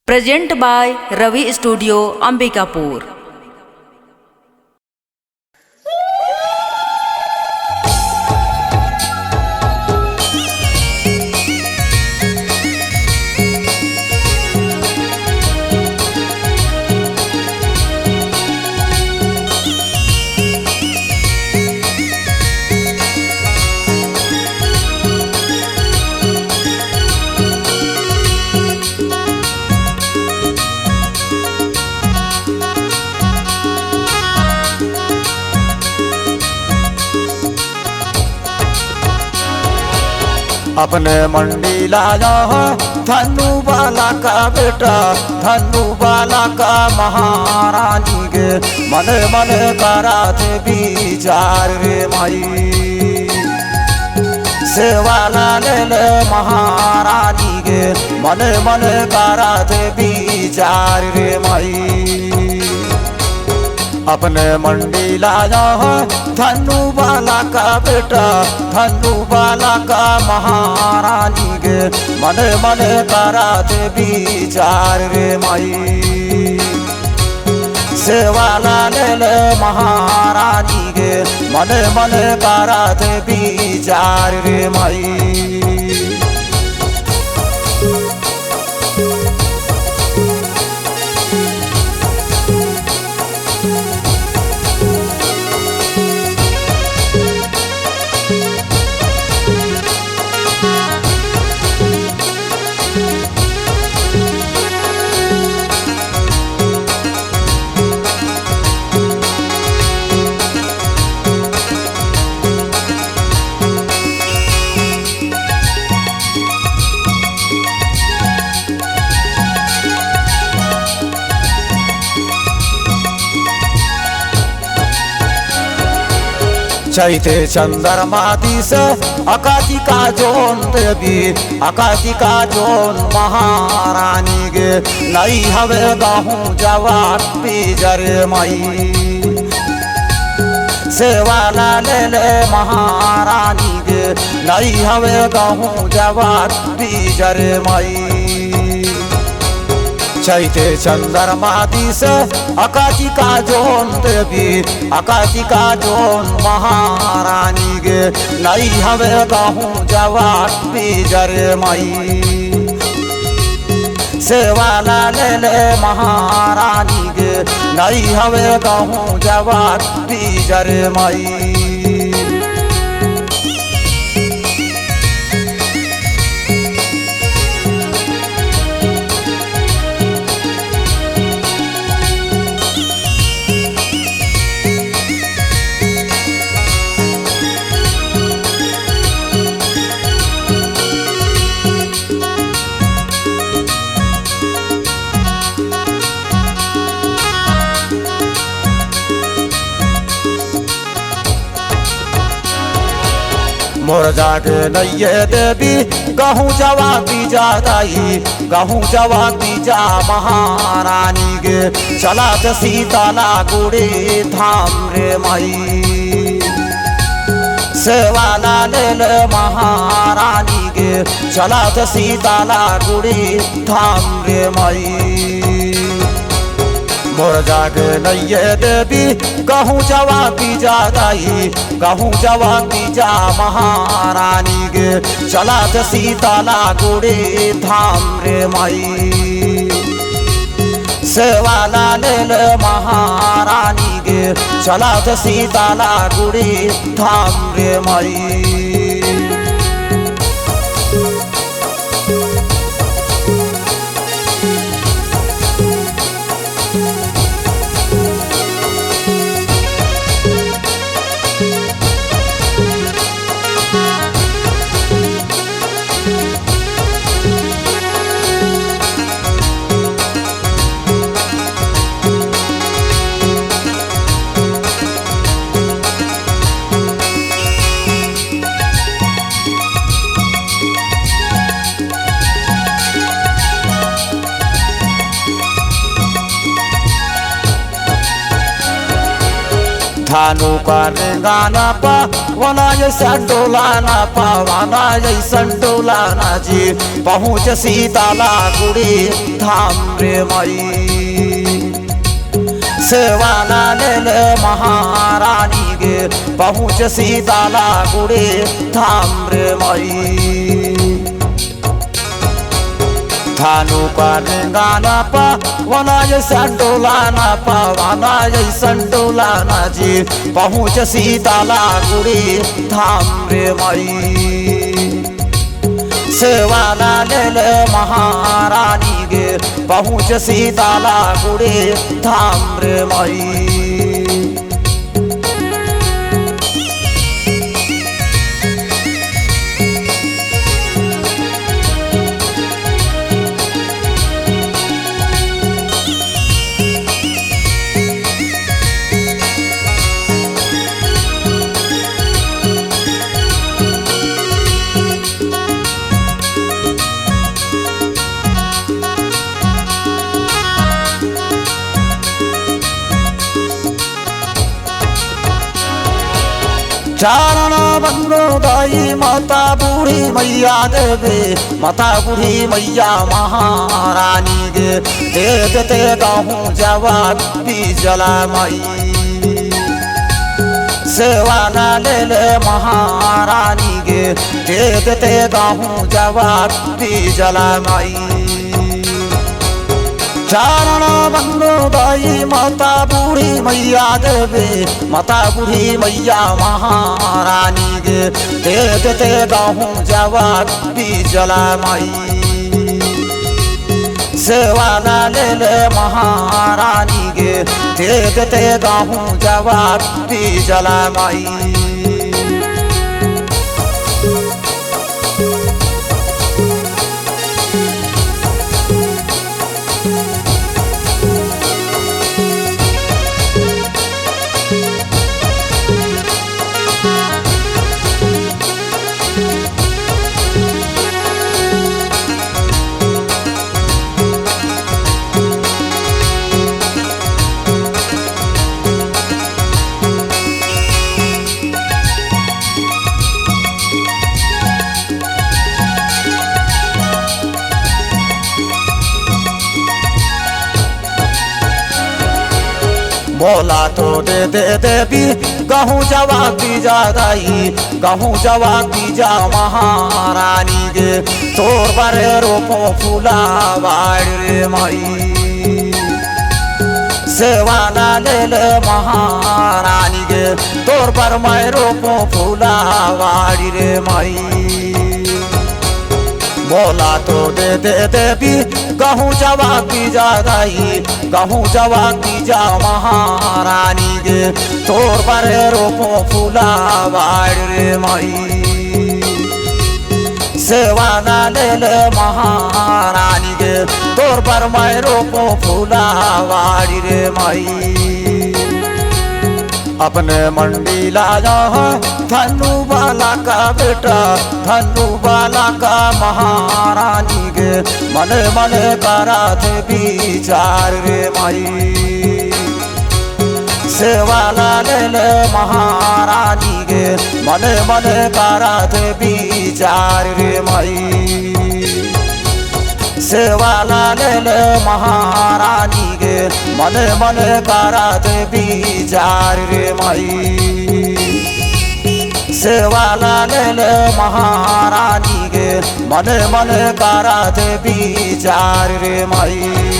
Present by Ravi studio Ambikapur. अपने मंडी लाया है धनु बाला का बेटा, धनु बाला का महारानी के मने मने करा थे विचार रे माई। सेवाला ले ले महारानी के मने मने करा थे विचार रे माई। अपने मंडी लाया है धनु बाला का बेटा, धनु बाला का महारानी के मने मने करा दे विचार रे माई। सेवाला ले ले महारानी के मने मने करा दे विचार रे माई। चैते चंद्रमा दिस अकाशी का जोन देवी, अकाशी का जोन महारानी गे नई हवे गाहूँ जवान बीजरे माई। सेवाला ले ले महारानी गे नई हवे गाहूँ जवान बीजरे माई। चैते चंद्रमा दिस अकाशी का जोन देवी, अकाशी का जोन महारानी गे नई हवे गाहूँ जवान बीजरे माई। सेवाला ले ले महारानी गे नई हवे गाहूँ जवान बीजरे माई। मोर जागे नैये देवी गहूँ जवा बीजा दाई, गहूँ जवा बीजा महारानी गे चलात सीताला गुड़ी धाम रे माई। सेवाला ले ले महारानी गे चलात सीताला गुड़ी धाम रे माई। मोर जागे नैये देवी गहूँ जवा बीजा दाई, गहूँ जवा बीजा महारानी गे चलात सीताला गुड़ी धाम रे माई। सेवाला ले ले महारानी गे चलात सीताला गुड़ी धाम रे माई। थानु करे गाना पा वना जैसा डोलाना पावाना जैसन डोलाना जी पहुँच सीताला गुड़ी धाम रे मई सेवाना ले ले महारानी गे पहुँच सीताला गुड़ी धाम रे मई थानु करे गाना पा वना जैसा डोलाना पावाना जैसन डोलाना जी पहुँच सीताला गुड़ी धाम रे मई सेवाना ले ले महारानी गे पहुँच सीताला गुड़ी धाम रे मई चारण बंदो दाई माता बूढ़ी मैया देवे माता बूढ़ी मैया महारानी गे दे देते गाहूँ जवाब भी जला मई सेवाना ले ले महारानी गे दे देते गाहूँ जवाब भी जला मई चारण बंदो दाई माता बूढ़ी मैया देवे माता बूढ़ी मैया महारानी गे दे देते गाहूँ जवाब भी जला मई सेवाना ले ले महारानी गे दे देते गाहूँ जवाब भी जला मई बोला तो दे दे देवी गहूँ जवाब दी जा दाई गहूँ जवाब दी जा महारानी गे तोर बरे रोपो फूला बाड़ रे मई सेवाना ले ले महारानी गे तोर पर मैं रोपो फूला बाड़ रे मई बोला तो दे दे देवी गहूँ जवाब दी जा दाई गहूँ जवाब दी जा महारानी गे तोर बरे रोपो फूला बाड़ रे मई सेवाना ले ले महारानी गे तोर पर मैं रोपो फूला बाड़ रे मई अपने मंडी लाया है धनु बाला का बेटा धनु बाला का महारानी गे मने मने करा थे विचार रे मई सेवाला ले ले महारानी गे मने मने करा थे विचार रे मई सेवाला ले ले महारानी गे मने मने करा दे विचार रे मई सेवाला ले ले महारानी गे मने मने करा दे विचार रे मई।